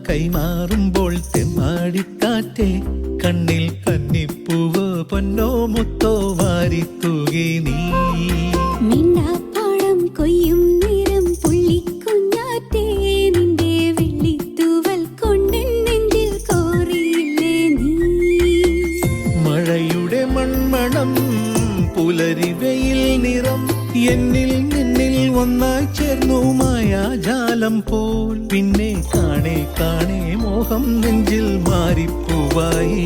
കൈമാറുമ്പോൾ തെമ്മാടിക്കാറ്റേ കണ്ണിൽ കന്നിപ്പൂവോ പൊന്നോ മുത്തോ വാരിത്തൂകി നീ. മിണ്ടാപ്പാടം കൊയ്യും നേരം പുള്ളിക്കുഞ്ഞാറ്റേ നിന്റെ വെള്ളിത്തൂവൽ കൊണ്ടെൻ നെഞ്ചിൽ കോറിയില്ലേ നീ. മഴയുടെ മൺമണം പുലരി വെയിൽ നിറം എന്നിൽ നിന്നിൽ ഒന്നായി ചേർന്നു മായാജാലം പോൽ. പിന്നെ കാണേ കാണേ മോഹം നെഞ്ചിൽ മാറിപ്പൂവായി.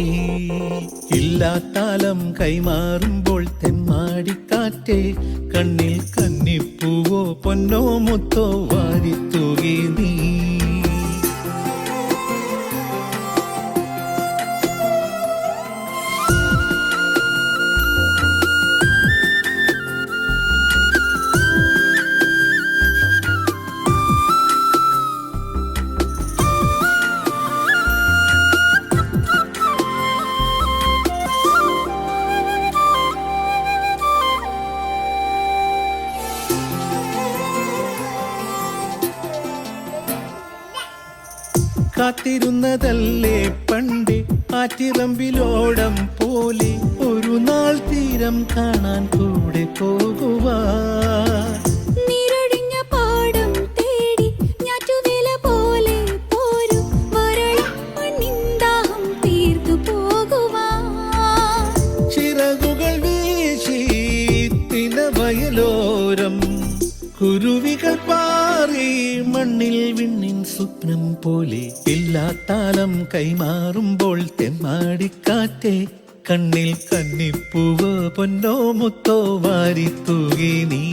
ഇല്ലാത്താലം കൈമാറുമ്പോൾ തെമ്മാടിക്കാറ്റേ കണ്ണിൽ കന്നിപ്പൂവോ പൊന്നോ മുത്തോ വാരിത്തൂകി നീ. കാത്തിരുന്നതല്ലേ പണ്ട് ആറ്റിറമ്പിലോടം പോലെ ഒരു നാൾ തീരം കാണാൻ കൂടെ പോകുവാ. നീരൊഴിഞ്ഞ പാടം തേടി ഞാറ്റുവേല പോലെ പോരും വരളും മണ്ണിൻദാഹം തീർത്തു പോകുവാ. ചിറകുകൾ വീശി തിനവയലോരം കുരുവികൾ പാറി മണ്ണിൽ വിണ്ണിൻ സ്വപ്നം പോലെ. ഇല്ലാത്താലം കൈമാറുമ്പോൾ തെമ്മാടിക്കാറ്റേ കണ്ണിൽ കന്നിപ്പൂവോ പൊന്നോ മുത്തോ വാരിത്തൂകി നീ.